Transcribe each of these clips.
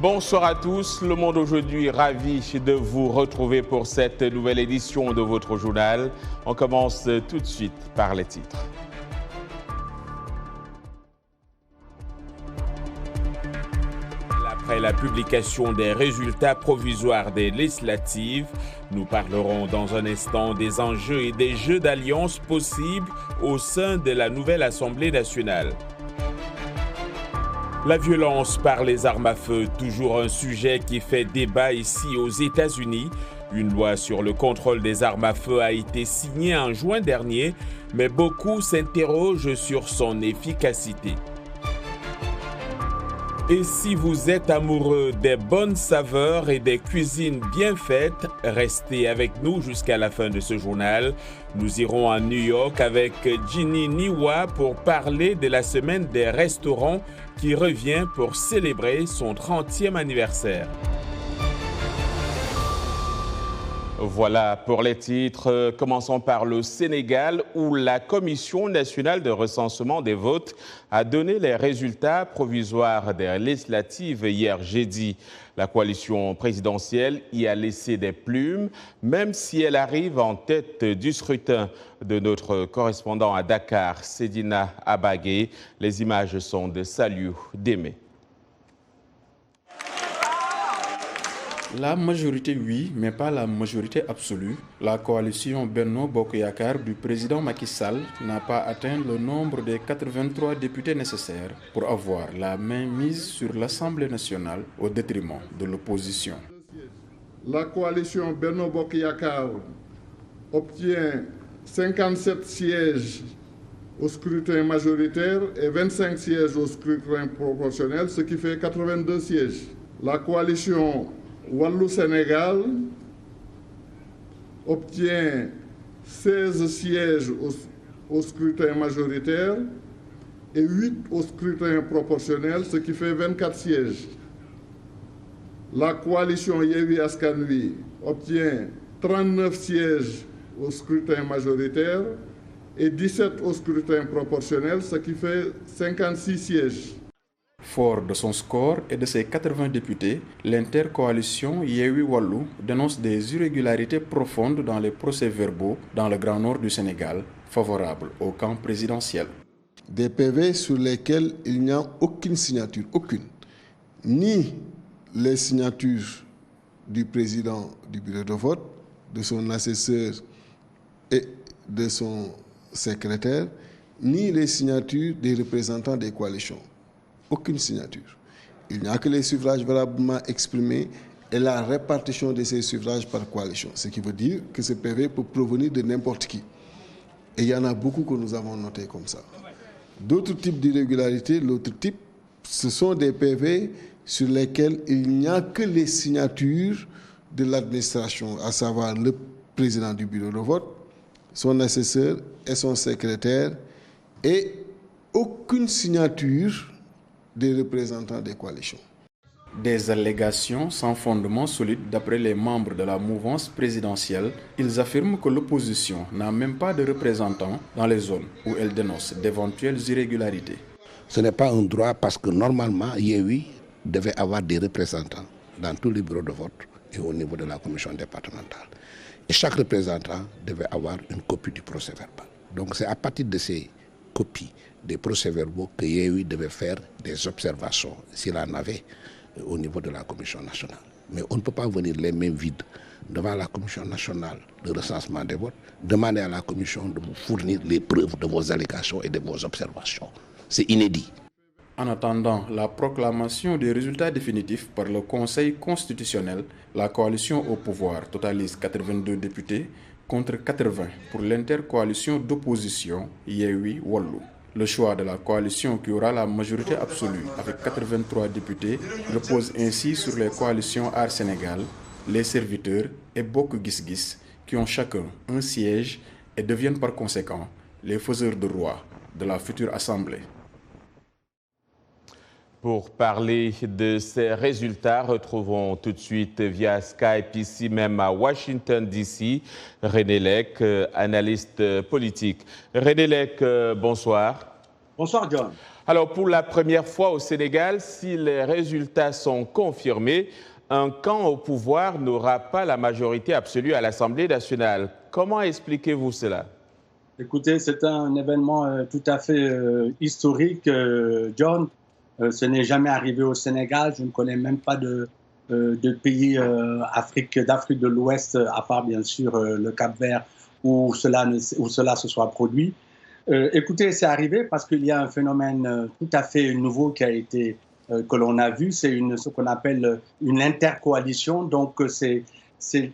Bonsoir à tous, Le Monde aujourd'hui, ravi de vous retrouver pour cette nouvelle édition de votre journal. On commence tout de suite par les titres. Après la publication des résultats provisoires des législatives, nous parlerons dans un instant des enjeux et des jeux d'alliance possibles au sein de la nouvelle Assemblée nationale. La violence par les armes à feu, toujours un sujet qui fait débat ici aux États-Unis. Une loi sur le contrôle des armes à feu a été signée en juin dernier, mais beaucoup s'interrogent sur son efficacité. Et si vous êtes amoureux des bonnes saveurs et des cuisines bien faites, restez avec nous jusqu'à la fin de ce journal. Nous irons à New York avec Ginny Niwa pour parler de la semaine des restaurants qui revient pour célébrer son 30e anniversaire. Voilà pour les titres. Commençons par le Sénégal où la Commission nationale de recensement des votes a donné les résultats provisoires des législatives hier jeudi. La coalition présidentielle y a laissé des plumes, même si elle arrive en tête du scrutin. De notre correspondant à Dakar, Sedina Abagué, les images sont de Saliou Démé. La majorité oui, mais pas la majorité absolue. La coalition Benno Bokk Yakaar du président Macky Sall n'a pas atteint le nombre des 83 députés nécessaires pour avoir la main mise sur l'Assemblée nationale au détriment de l'opposition. La coalition Benno Bokk Yakaar obtient 57 sièges au scrutin majoritaire et 25 sièges au scrutin proportionnel, ce qui fait 82 sièges. La coalition Wallu Sénégal obtient 16 sièges au scrutin majoritaire et 8 au scrutin proportionnel, ce qui fait 24 sièges. La coalition Yewwi Askan Wi obtient 39 sièges au scrutin majoritaire et 17 au scrutin proportionnel, ce qui fait 56 sièges. Fort de son score et de ses 80 députés, l'intercoalition Yewwi Wallu dénonce des irrégularités profondes dans les procès-verbaux dans le Grand Nord du Sénégal, favorables au camp présidentiel. Des PV sur lesquels il n'y a aucune signature, aucune. Ni les signatures du président du bureau de vote, de son assesseur et de son secrétaire, ni les signatures des représentants des coalitions. Aucune signature. Il n'y a que les suffrages valablement exprimés et la répartition de ces suffrages par coalition. Ce qui veut dire que ce PV peut provenir de n'importe qui. Et il y en a beaucoup que nous avons notés comme ça. D'autres types d'irrégularités, l'autre type, ce sont des PV sur lesquels il n'y a que les signatures de l'administration, à savoir le président du bureau de vote, son assesseur et son secrétaire, et aucune signature des représentants des coalitions. Des allégations sans fondement solide d'après les membres de la mouvance présidentielle. Ils affirment que l'opposition n'a même pas de représentants dans les zones où elle dénonce d'éventuelles irrégularités. Ce n'est pas un droit parce que normalement, Yewwi devait avoir des représentants dans tous les bureaux de vote et au niveau de la commission départementale. Et chaque représentant devait avoir une copie du procès-verbal. Donc c'est à partir de ces copies des procès-verbaux que Yewwi devait faire des observations, s'il en avait, au niveau de la Commission nationale. Mais on ne peut pas venir les mains vides devant la Commission nationale de recensement des votes, demander à la Commission de vous fournir les preuves de vos allégations et de vos observations. C'est inédit. En attendant la proclamation des résultats définitifs par le Conseil constitutionnel, la coalition au pouvoir totalise 82 députés contre 80 pour l'intercoalition d'opposition Yewwi Wallu. Le choix de la coalition qui aura la majorité absolue avec 83 députés repose ainsi sur les coalitions Aar Sénégal, les serviteurs et Bokk Gis Gis qui ont chacun un siège et deviennent par conséquent les faiseurs de roi de la future Assemblée. Pour parler de ces résultats, retrouvons tout de suite via Skype, ici même à Washington DC, René Lec, analyste politique. René Lec, bonsoir. Bonsoir, John. Alors, pour la première fois au Sénégal, si les résultats sont confirmés, un camp au pouvoir n'aura pas la majorité absolue à l'Assemblée nationale. Comment expliquez-vous cela? Écoutez, c'est un événement tout à fait historique, John. Ce n'est jamais arrivé au Sénégal. Je ne connais même pas de pays d'Afrique de l'Ouest, à part bien sûr le Cap-Vert, où cela se soit produit. Écoutez, c'est arrivé parce qu'il y a un phénomène tout à fait nouveau que l'on a vu. C'est ce qu'on appelle une intercoalition. Donc, c'est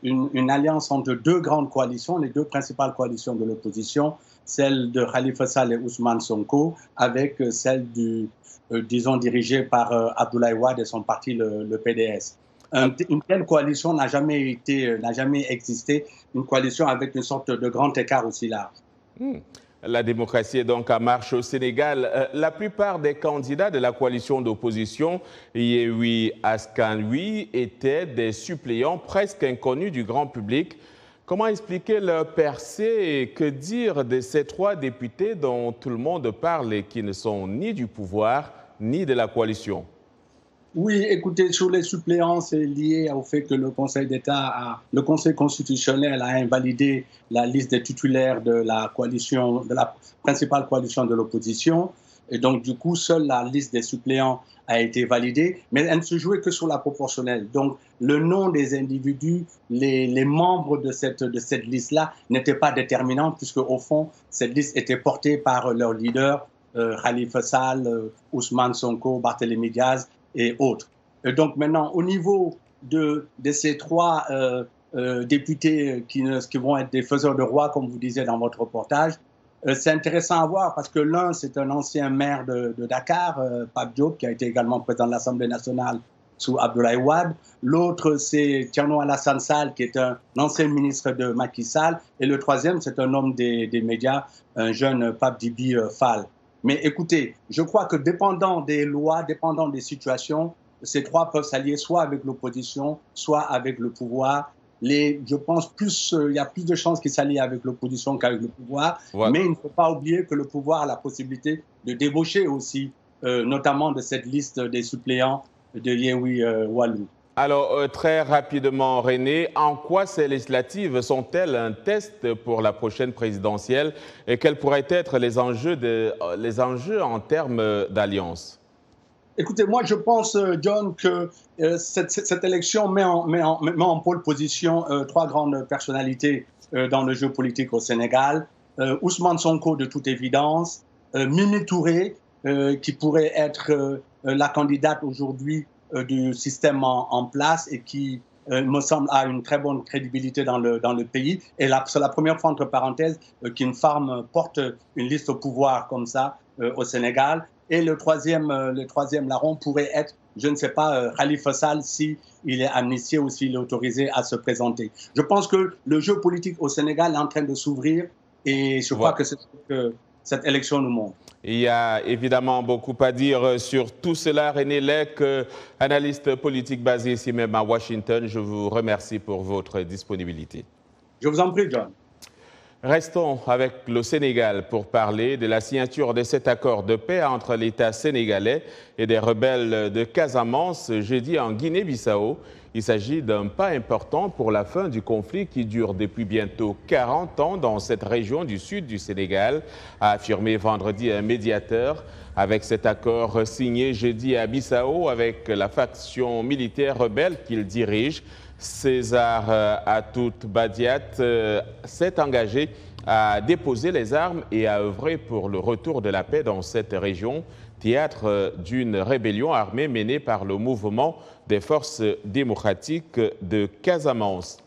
une alliance entre deux grandes coalitions, les deux principales coalitions de l'opposition, celle de Khalifa Sall et Ousmane Sonko, avec celle disons, dirigée par Abdoulaye Wade et son parti, le PDS. Une telle coalition n'a jamais existé, une coalition avec une sorte de grand écart aussi large. La démocratie est donc en marche au Sénégal. La plupart des candidats de la coalition d'opposition, Yewwi Askan Wi, étaient des suppléants presque inconnus du grand public. Comment expliquer leur percée et que dire de ces trois députés dont tout le monde parle et qui ne sont ni du pouvoir ni de la coalition? Oui, écoutez, sur les suppléants, c'est lié au fait que le Conseil constitutionnel a invalidé la liste des titulaires de la principale coalition de l'opposition. Et donc, du coup, seule la liste des suppléants a été validée, mais elle ne se jouait que sur la proportionnelle. Donc, le nom des individus, les membres de cette liste-là n'étaient pas déterminants, puisque au fond, cette liste était portée par leurs leaders, Khalifa Sall, Ousmane Sonko, Barthélémy Diaz et autres. Et donc maintenant, au niveau de ces trois députés qui vont être des faiseurs de roi, comme vous disiez dans votre reportage, c'est intéressant à voir parce que l'un, c'est un ancien maire de Dakar, Pape Diop, qui a été également président de l'Assemblée nationale sous Abdoulaye Wade. L'autre, c'est Thierno Alassane Sall, qui est un ancien ministre de Macky Sall. Et le troisième, c'est un homme des médias, un jeune Pape Djibi Fall. Mais écoutez, je crois que dépendant des lois, dépendant des situations, ces trois peuvent s'allier soit avec l'opposition, soit avec le pouvoir. Je pense il y a plus de chances qu'ils s'allient avec l'opposition qu'avec le pouvoir. Ouais. Mais il ne faut pas oublier que le pouvoir a la possibilité de débaucher aussi, notamment de cette liste des suppléants de Yewwi Wallu. Alors, très rapidement, René, en quoi ces législatives sont-elles un test pour la prochaine présidentielle et quels pourraient être les enjeux en termes d'alliance? Écoutez, moi je pense, John, que cette élection met en pole position trois grandes personnalités dans le jeu politique au Sénégal. Ousmane Sonko, de toute évidence, Mimi Touré, qui pourrait être la candidate aujourd'hui du système en place et qui, me semble, a une très bonne crédibilité dans le pays. Et c'est la première fois, entre parenthèses, qu'une femme porte une liste au pouvoir comme ça au Sénégal. Et le troisième larron pourrait être, je ne sais pas, Khalifa Sall, s'il est amnistié ou s'il est autorisé à se présenter. Je pense que le jeu politique au Sénégal est en train de s'ouvrir et je crois que c'est ce que cette élection nous montre. Il y a évidemment beaucoup à dire sur tout cela. René Lec, analyste politique basé ici même à Washington, je vous remercie pour votre disponibilité. Je vous en prie, John. Restons avec le Sénégal pour parler de la signature de cet accord de paix entre l'État sénégalais et des rebelles de Casamance jeudi en Guinée-Bissau. Il s'agit d'un pas important pour la fin du conflit qui dure depuis bientôt 40 ans dans cette région du sud du Sénégal, a affirmé vendredi un médiateur. Avec cet accord signé jeudi à Bissau avec la faction militaire rebelle qu'il dirige, César Atoute Badiat s'est engagé à déposer les armes et à œuvrer pour le retour de la paix dans cette région, théâtre d'une rébellion armée menée par le mouvement des forces démocratiques de Casamance.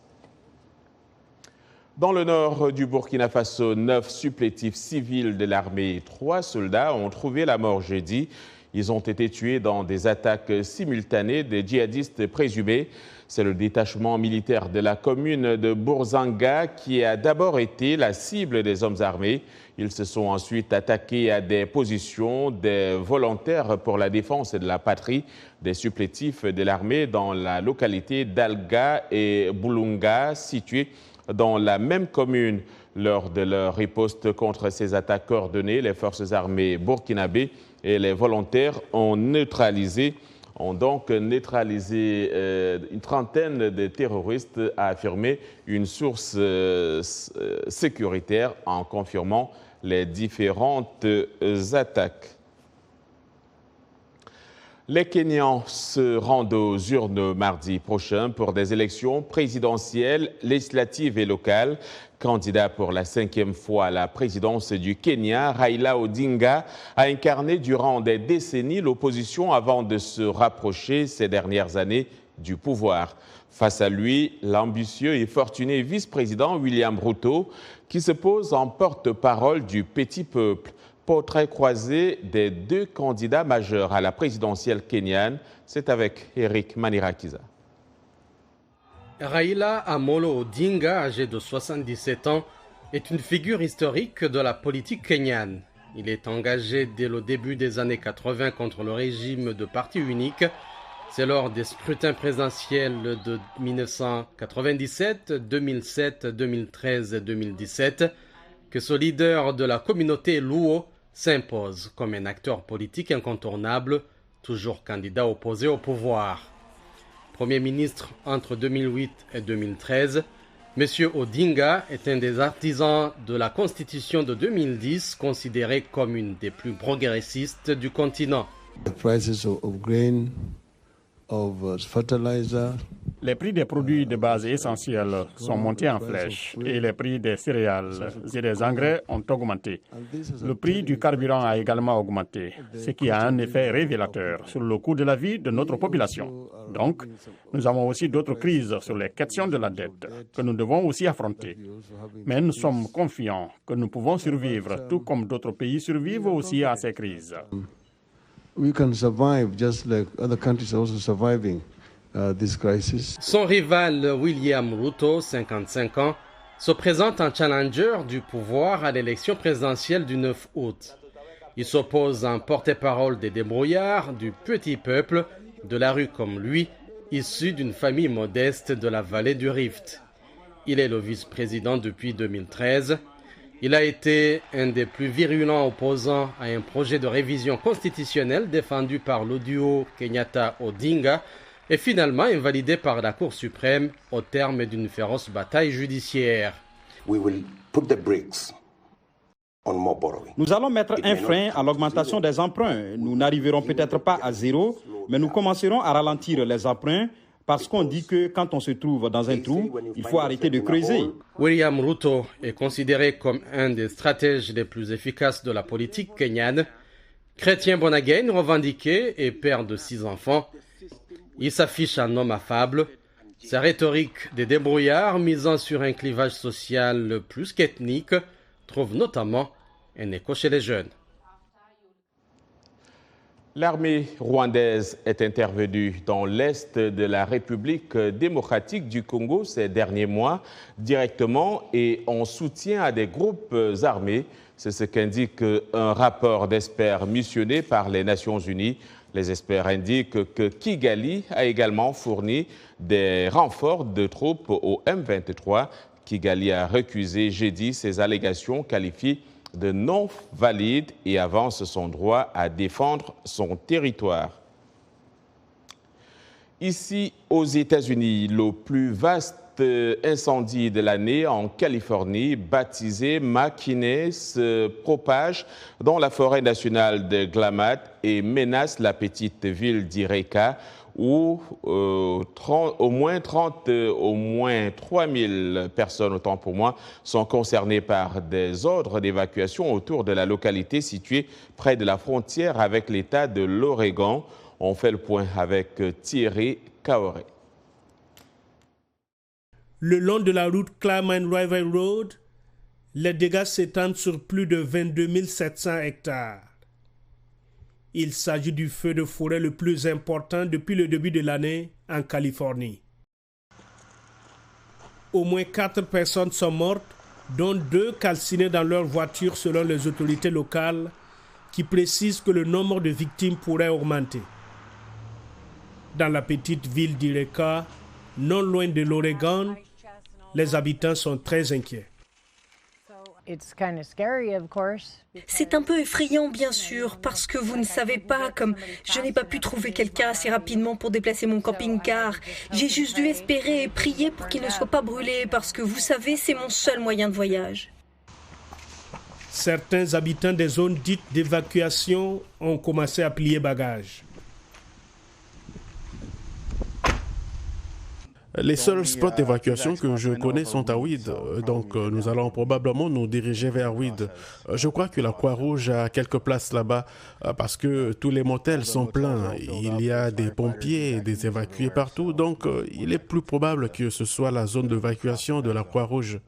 Dans le nord du Burkina Faso, 9 supplétifs civils de l'armée et 3 soldats ont trouvé la mort jeudi. Ils ont été tués dans des attaques simultanées des djihadistes présumés. C'est le détachement militaire de la commune de Bourzanga qui a d'abord été la cible des hommes armés. Ils se sont ensuite attaqués à des positions des volontaires pour la défense de la patrie, des supplétifs de l'armée dans la localité d'Alga et Boulunga, située dans la même commune. Lors de leur riposte contre ces attaques coordonnées, les forces armées burkinabées et les volontaires ont donc neutralisé une trentaine de terroristes, a affirmé une source sécuritaire en confirmant les différentes attaques. Les Kenyans se rendent aux urnes mardi prochain pour des élections présidentielles, législatives et locales. Candidat pour la 5e fois à la présidence du Kenya, Raila Odinga a incarné durant des décennies l'opposition avant de se rapprocher ces dernières années du pouvoir. Face à lui, l'ambitieux et fortuné vice-président William Ruto, qui se pose en porte-parole du petit peuple. Portrait croisé des deux candidats majeurs à la présidentielle kenyane, c'est avec Eric Manirakiza. Raila Amolo Odinga, âgé de 77 ans, est une figure historique de la politique kenyane. Il est engagé dès le début des années 80 contre le régime de parti unique. C'est lors des scrutins présidentiels de 1997, 2007, 2013 et 2017 que ce leader de la communauté Luo s'impose comme un acteur politique incontournable, toujours candidat opposé au pouvoir. Premier ministre entre 2008 et 2013, M. Odinga est un des artisans de la Constitution de 2010, considérée comme une des plus progressistes du continent. Les prix des produits de base essentiels sont montés en flèche et les prix des céréales et des engrais ont augmenté. Le prix du carburant a également augmenté, ce qui a un effet révélateur sur le coût de la vie de notre population. Donc, nous avons aussi d'autres crises sur les questions de la dette que nous devons aussi affronter. Mais nous sommes confiants que nous pouvons survivre, tout comme d'autres pays survivent aussi à ces crises. We can survive just like other countries are also surviving this crisis. Son rival William Ruto, 55 ans, se présente en challenger du pouvoir à l'élection présidentielle du 9 août. Il s'oppose en porte-parole des débrouillards, du petit peuple, de la rue comme lui, issu d'une famille modeste de la vallée du Rift. Il est le vice-président depuis 2013. Il a été un des plus virulents opposants à un projet de révision constitutionnelle défendu par le duo Kenyatta-Odinga et finalement invalidé par la Cour suprême au terme d'une féroce bataille judiciaire. Nous allons mettre un frein à l'augmentation des emprunts. Nous n'arriverons peut-être pas à zéro, mais nous commencerons à ralentir les emprunts parce qu'on dit que quand on se trouve dans un trou, il faut arrêter de creuser. William Ruto est considéré comme un des stratèges les plus efficaces de la politique kenyane. Chrétien Bonagain, revendiqué et père de 6 enfants, il s'affiche en homme affable. Sa rhétorique des débrouillards, misant sur un clivage social plus qu'ethnique, trouve notamment un écho chez les jeunes. L'armée rwandaise est intervenue dans l'est de la République démocratique du Congo ces derniers mois, directement et en soutien à des groupes armés. C'est ce qu'indique un rapport d'experts missionnés par les Nations Unies. Les experts indiquent que Kigali a également fourni des renforts de troupes au M23. Kigali a récusé jeudi ces allégations qualifiées de non valide et avance son droit à défendre son territoire. Ici, aux États-Unis, le plus vaste incendie de l'année en Californie, baptisé McKinney, se propage dans la forêt nationale de Klamath et menace la petite ville d'Ireka, où au moins 3000 personnes, autant pour moi, sont concernées par des ordres d'évacuation autour de la localité située près de la frontière avec l'État de l'Oregon. On fait le point avec Thierry Kaoré. Le long de la route Klamath River Road, les dégâts s'étendent sur plus de 22 700 hectares. Il s'agit du feu de forêt le plus important depuis le début de l'année en Californie. Au moins 4 personnes sont mortes, dont 2 calcinées dans leur voiture selon les autorités locales, qui précisent que le nombre de victimes pourrait augmenter. Dans la petite ville d'Ireka, non loin de l'Oregon, Les habitants sont très inquiets. C'est un peu effrayant, bien sûr, parce que vous ne savez pas, comme je n'ai pas pu trouver quelqu'un assez rapidement pour déplacer mon camping-car. J'ai juste dû espérer et prier pour qu'il ne soit pas brûlé, parce que vous savez, c'est mon seul moyen de voyage. Certains habitants des zones dites d'évacuation ont commencé à plier bagages. Les seuls spots d'évacuation que je connais sont à Ouid, donc nous allons probablement nous diriger vers Ouid. Je crois que la Croix-Rouge a quelques places là-bas parce que tous les motels sont pleins. Il y a des pompiers et des évacués partout, donc il est plus probable que ce soit la zone d'évacuation de la Croix-Rouge.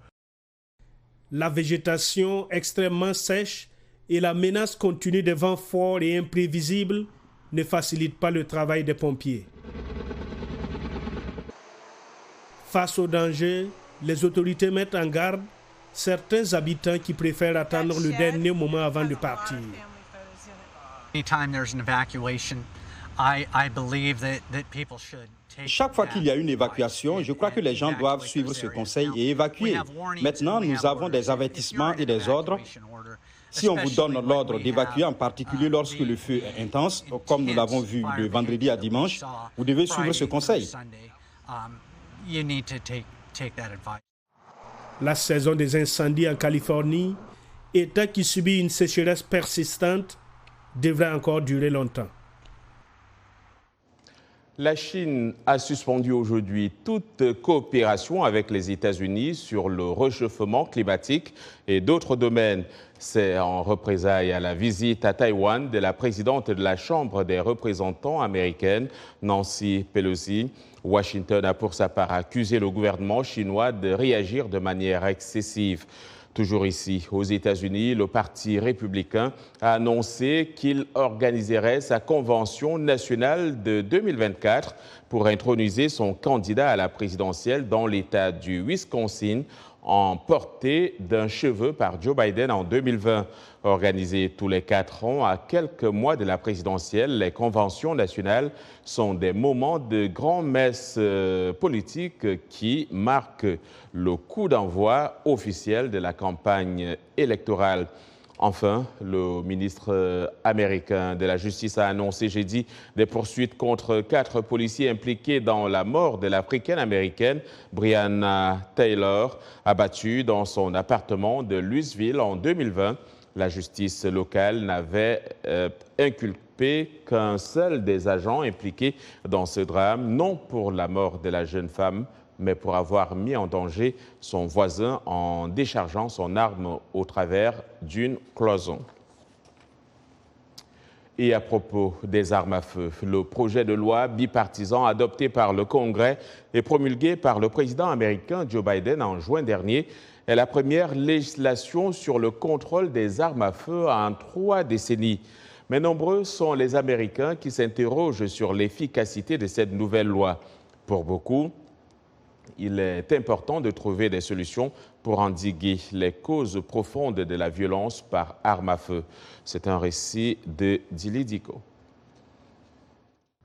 La végétation extrêmement sèche et la menace continue des vents forts et imprévisibles ne facilitent pas le travail des pompiers. Face au danger, les autorités mettent en garde certains habitants qui préfèrent attendre le dernier moment avant de partir. Chaque fois qu'il y a une évacuation, je crois que les gens doivent suivre ce conseil et évacuer. Maintenant, nous avons des avertissements et des ordres. Si on vous donne l'ordre d'évacuer, en particulier lorsque le feu est intense, comme nous l'avons vu de vendredi à dimanche, vous devez suivre ce conseil. La saison des incendies en Californie, État qui subit une sécheresse persistante, devrait encore durer longtemps. La Chine a suspendu aujourd'hui toute coopération avec les États-Unis sur le réchauffement climatique et d'autres domaines. C'est en représailles à la visite à Taïwan de la présidente de la Chambre des représentants américaine, Nancy Pelosi. Washington a pour sa part accusé le gouvernement chinois de réagir de manière excessive. Toujours ici, aux États-Unis, le Parti républicain a annoncé qu'il organiserait sa convention nationale de 2024 pour introniser son candidat à la présidentielle dans l'État du Wisconsin, en portée d'un cheveu par Joe Biden en 2020. Organisées tous les 4 ans, à quelques mois de la présidentielle, les conventions nationales sont des moments de grand-messe politique qui marquent le coup d'envoi officiel de la campagne électorale. Enfin, le ministre américain de la Justice a annoncé jeudi des poursuites contre 4 policiers impliqués dans la mort de l'Africaine-américaine Breonna Taylor, abattue dans son appartement de Louisville en 2020. La justice locale n'avait inculpé qu'un seul des agents impliqués dans ce drame, non pour la mort de la jeune femme, mais pour avoir mis en danger son voisin en déchargeant son arme au travers d'une cloison. Et à propos des armes à feu, le projet de loi bipartisan adopté par le Congrès et promulgué par le président américain Joe Biden en juin dernier est la première législation sur le contrôle des armes à feu en 3 décennies. Mais nombreux sont les Américains qui s'interrogent sur l'efficacité de cette nouvelle loi. Pour beaucoup, il est important de trouver des solutions pour endiguer les causes profondes de la violence par arme à feu. C'est un récit de Dili Diko.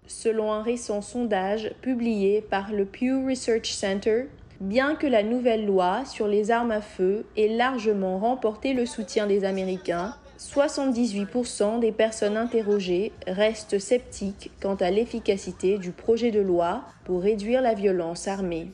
Selon un récent sondage publié par le Pew Research Center, bien que la nouvelle loi sur les armes à feu ait largement remporté le soutien des Américains, 78% des personnes interrogées restent sceptiques quant à l'efficacité du projet de loi pour réduire la violence armée.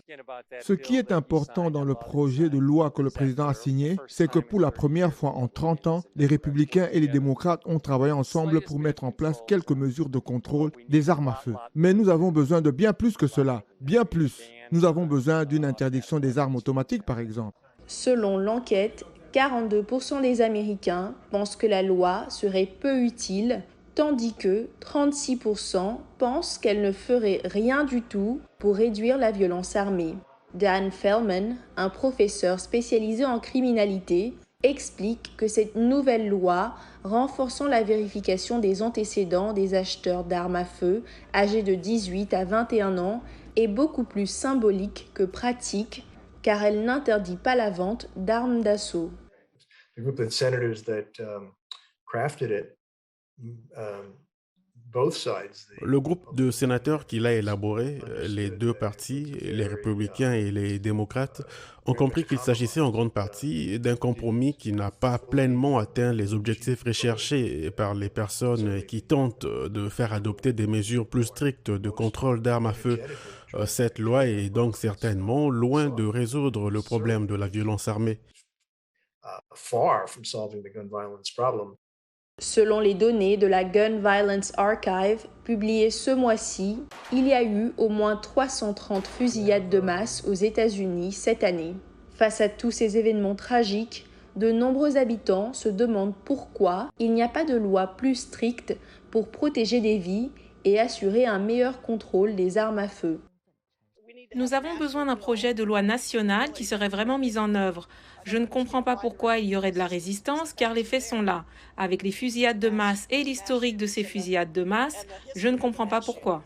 Ce qui est important dans le projet de loi que le président a signé, c'est que pour la première fois en 30 ans, les républicains et les démocrates ont travaillé ensemble pour mettre en place quelques mesures de contrôle des armes à feu. Mais nous avons besoin de bien plus que cela, bien plus. Nous avons besoin d'une interdiction des armes automatiques, par exemple. Selon l'enquête, 42% des Américains pensent que la loi serait peu utile, tandis que 36% pensent qu'elle ne ferait rien du tout pour réduire la violence armée. Dan Feldman, un professeur spécialisé en criminalité, explique que cette nouvelle loi, renforçant la vérification des antécédents des acheteurs d'armes à feu âgés de 18 à 21 ans, est beaucoup plus symbolique que pratique, car elle n'interdit pas la vente d'armes d'assaut. The group of senators that crafted it Le groupe de sénateurs qui l'a élaboré, les deux partis, les républicains et les démocrates, ont compris qu'il s'agissait en grande partie d'un compromis qui n'a pas pleinement atteint les objectifs recherchés par les personnes qui tentent de faire adopter des mesures plus strictes de contrôle d'armes à feu. Cette loi est donc certainement loin de résoudre le problème de la violence armée. Selon les données de la Gun Violence Archive publiées ce mois-ci, il y a eu au moins 330 fusillades de masse aux États-Unis cette année. Face à tous ces événements tragiques, de nombreux habitants se demandent pourquoi il n'y a pas de loi plus stricte pour protéger des vies et assurer un meilleur contrôle des armes à feu. Nous avons besoin d'un projet de loi nationale qui serait vraiment mis en œuvre. Je ne comprends pas pourquoi il y aurait de la résistance, car les faits sont là. Avec les fusillades de masse et l'historique de ces fusillades de masse, je ne comprends pas pourquoi.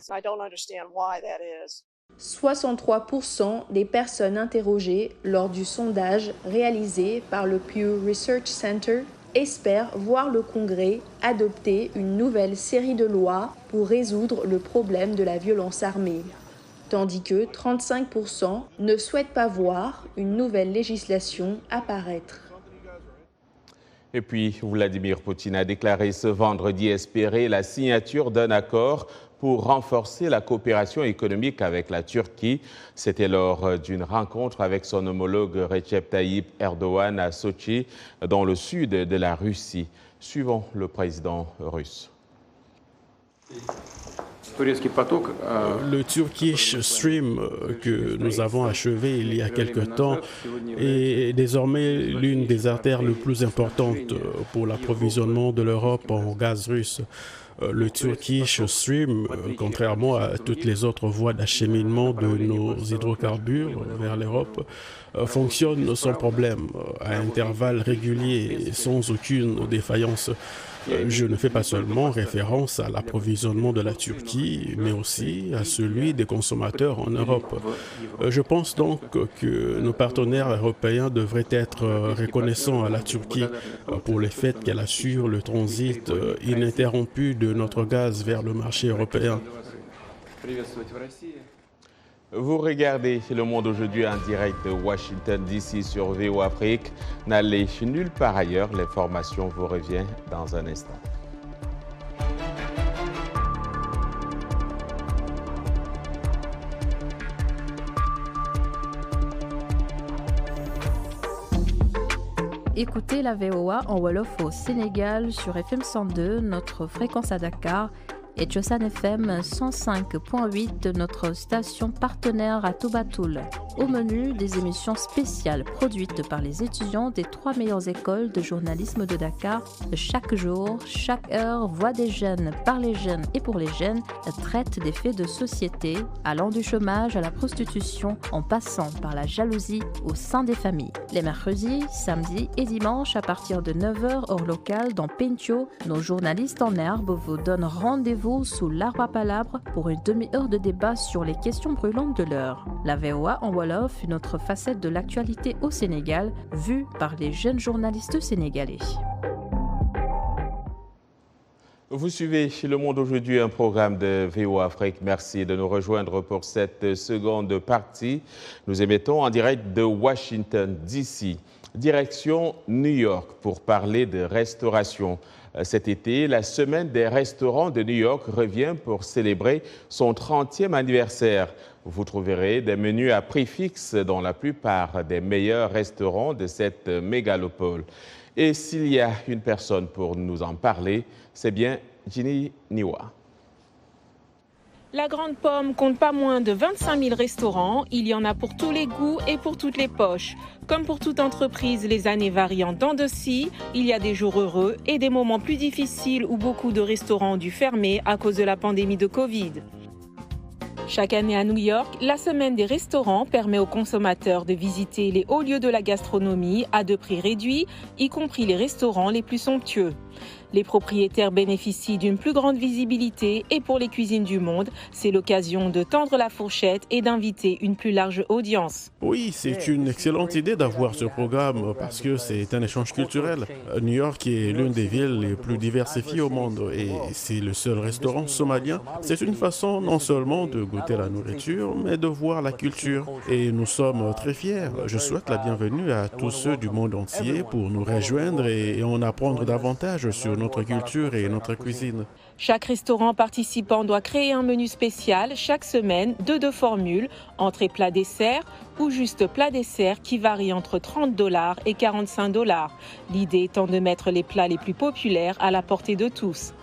63% des personnes interrogées lors du sondage réalisé par le Pew Research Center espèrent voir le Congrès adopter une nouvelle série de lois pour résoudre le problème de la violence armée, tandis que 35% ne souhaitent pas voir une nouvelle législation apparaître. Et puis, Vladimir Poutine a déclaré ce vendredi espérer la signature d'un accord pour renforcer la coopération économique avec la Turquie. C'était lors d'une rencontre avec son homologue Recep Tayyip Erdogan à Sochi, dans le sud de la Russie. Suivons le président russe. Le Turkish Stream que nous avons achevé il y a quelque temps est désormais l'une des artères les plus importantes pour l'approvisionnement de l'Europe en gaz russe. Le Turkish Stream, contrairement à toutes les autres voies d'acheminement de nos hydrocarbures vers l'Europe, fonctionne sans problème, à intervalles réguliers et sans aucune défaillance. Je ne fais pas seulement référence à l'approvisionnement de la Turquie, mais aussi à celui des consommateurs en Europe. Je pense donc que nos partenaires européens devraient être reconnaissants à la Turquie pour le fait qu'elle assure le transit ininterrompu de notre gaz vers le marché européen. Vous regardez Le Monde aujourd'hui en direct de Washington DC sur VOA Afrique. N'allez nulle part ailleurs, l'information vous revient dans un instant. Écoutez la VOA en Wolof au Sénégal sur FM 102, notre fréquence à Dakar, et Josan FM 105.8 de notre station partenaire à Toubatoul. Au menu, des émissions spéciales produites par les étudiants des 3 meilleures écoles de journalisme de Dakar. Chaque jour, chaque heure, Voix des jeunes, par les jeunes et pour les jeunes, traite des faits de société, allant du chômage à la prostitution, en passant par la jalousie au sein des familles. Les mercredis, samedis et dimanches, à partir de 9h heure locale dans Pentio, nos journalistes en herbe vous donnent rendez-vous sous l'arbre à palabres pour une demi-heure de débat sur les questions brûlantes de l'heure. La VOA en Wolof, une autre facette de l'actualité au Sénégal, vue par les jeunes journalistes sénégalais. Vous suivez Le Monde aujourd'hui, un programme de VOA Afrique. Merci de nous rejoindre pour cette seconde partie. Nous émettons en direct de Washington, D.C. Direction New York pour parler de restauration. Cet été, la Semaine des restaurants de New York revient pour célébrer son 30e anniversaire. Vous trouverez des menus à prix fixe dans la plupart des meilleurs restaurants de cette mégalopole. Et s'il y a une personne pour nous en parler, c'est bien Ginny Niwa. La Grande Pomme compte pas moins de 25 000 restaurants. Il y en a pour tous les goûts et pour toutes les poches. Comme pour toute entreprise, les années varient en dents de scie. Il y a des jours heureux et des moments plus difficiles où beaucoup de restaurants ont dû fermer à cause de la pandémie de Covid. Chaque année à New York, la Semaine des restaurants permet aux consommateurs de visiter les hauts lieux de la gastronomie à de prix réduits, y compris les restaurants les plus somptueux. Les propriétaires bénéficient d'une plus grande visibilité et pour les cuisines du monde, c'est l'occasion de tendre la fourchette et d'inviter une plus large audience. Oui, c'est une excellente idée d'avoir ce programme parce que c'est un échange culturel. New York est l'une des villes les plus diversifiées au monde et c'est le seul restaurant somalien. C'est une façon non seulement de goûter la nourriture, mais de voir la culture. Et nous sommes très fiers. Je souhaite la bienvenue à tous ceux du monde entier pour nous rejoindre et en apprendre davantage sur notre culture et notre cuisine. Chaque restaurant participant doit créer un menu spécial chaque semaine de 2 formules, entrée plat dessert ou juste plat dessert qui varie entre $30 et $45. L'idée étant de mettre les plats les plus populaires à la portée de tous.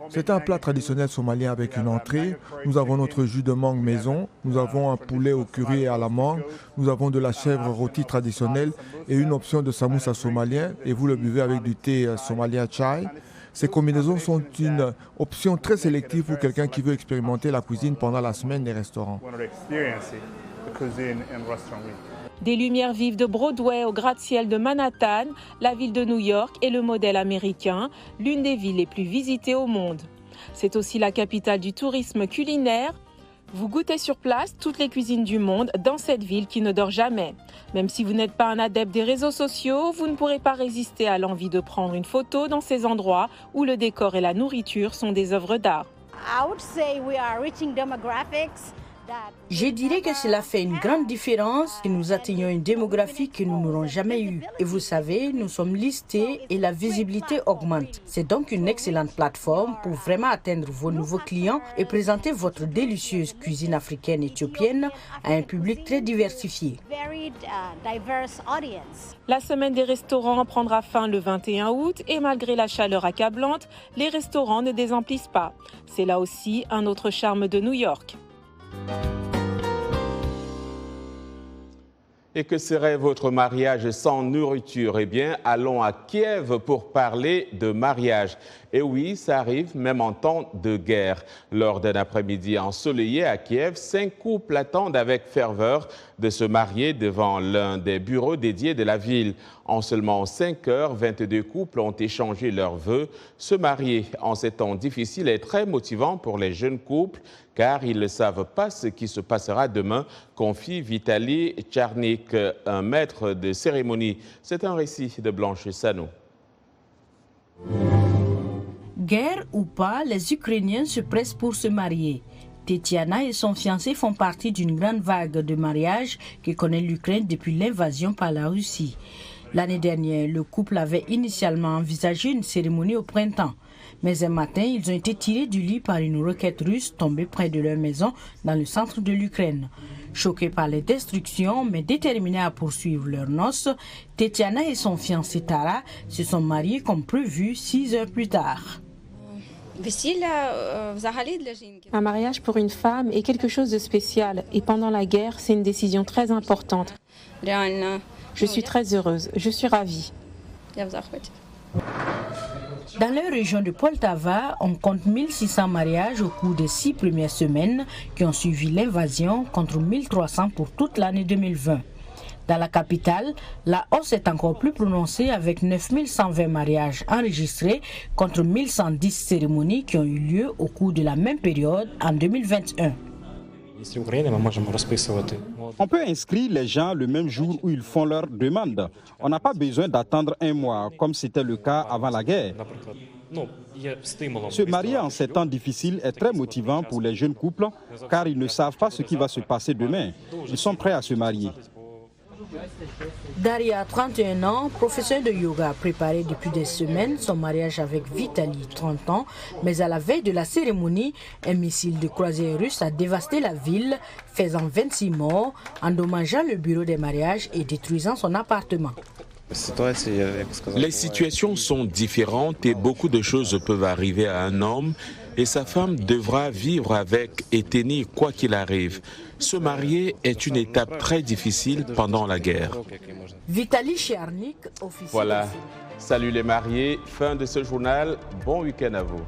C'est un plat traditionnel somalien avec une entrée. Nous avons notre jus de mangue maison, nous avons un poulet au curry et à la mangue, nous avons de la chèvre rôtie traditionnelle et une option de samoussa somalien et vous le buvez avec du thé somalien chai. Ces combinaisons sont une option très sélective pour quelqu'un qui veut expérimenter la cuisine pendant la semaine des restaurants. Des lumières vives de Broadway au gratte-ciel de Manhattan, la ville de New York est le modèle américain, l'une des villes les plus visitées au monde. C'est aussi la capitale du tourisme culinaire. Vous goûtez sur place toutes les cuisines du monde dans cette ville qui ne dort jamais. Même si vous n'êtes pas un adepte des réseaux sociaux, vous ne pourrez pas résister à l'envie de prendre une photo dans ces endroits où le décor et la nourriture sont des œuvres d'art. Je dirais que cela fait une grande différence que nous atteignons une démographie que nous n'aurons jamais eue. Et vous savez, nous sommes listés et la visibilité augmente. C'est donc une excellente plateforme pour vraiment atteindre vos nouveaux clients et présenter votre délicieuse cuisine africaine éthiopienne à un public très diversifié. La semaine des restaurants prendra fin le 21 août et malgré la chaleur accablante, les restaurants ne désemplissent pas. C'est là aussi un autre charme de New York. Et que serait votre mariage sans nourriture? Eh bien, allons à Kiev pour parler de mariage. Et oui, ça arrive même en temps de guerre. Lors d'un après-midi ensoleillé à Kiev, 5 couples attendent avec ferveur de se marier devant l'un des bureaux dédiés de la ville. En seulement 5 heures, 22 couples ont échangé leurs vœux. Se marier en ces temps difficiles est très motivant pour les jeunes couples car ils ne savent pas ce qui se passera demain, confie Vitali Tcharnik, un maître de cérémonie. C'est un récit de Blanche Sano. Guerre ou pas, les Ukrainiens se pressent pour se marier. Tetiana et son fiancé font partie d'une grande vague de mariages que connaît l'Ukraine depuis l'invasion par la Russie. L'année dernière, le couple avait initialement envisagé une cérémonie au printemps. Mais un matin, ils ont été tirés du lit par une roquette russe tombée près de leur maison dans le centre de l'Ukraine. Choqués par les destructions, mais déterminés à poursuivre leurs noces, Tetiana et son fiancé Tara se sont mariés comme prévu 6 heures plus tard. Un mariage pour une femme est quelque chose de spécial et pendant la guerre, c'est une décision très importante. Je suis très heureuse, je suis ravie. Dans la région de Poltava, on compte 1600 mariages au cours des 6 premières semaines qui ont suivi l'invasion contre 1300 pour toute l'année 2020. Dans la capitale, la hausse est encore plus prononcée avec 9120 mariages enregistrés contre 1110 cérémonies qui ont eu lieu au cours de la même période en 2021. On peut inscrire les gens le même jour où ils font leur demande. On n'a pas besoin d'attendre un mois, comme c'était le cas avant la guerre. Se marier en ces temps difficiles est très motivant pour les jeunes couples, car ils ne savent pas ce qui va se passer demain. Ils sont prêts à se marier. Daria, 31 ans, professeure de yoga, a préparé depuis des semaines son mariage avec Vitali, 30 ans, mais à la veille de la cérémonie, un missile de croisière russe a dévasté la ville, faisant 26 morts, endommageant le bureau des mariages et détruisant son appartement. Les situations sont différentes et beaucoup de choses peuvent arriver à un homme et sa femme devra vivre avec et tenir quoi qu'il arrive. Se marier est une étape très difficile pendant la guerre. Vitali Tcharnik, officier. Voilà. Salut les mariés. Fin de ce journal. Bon week-end à vous.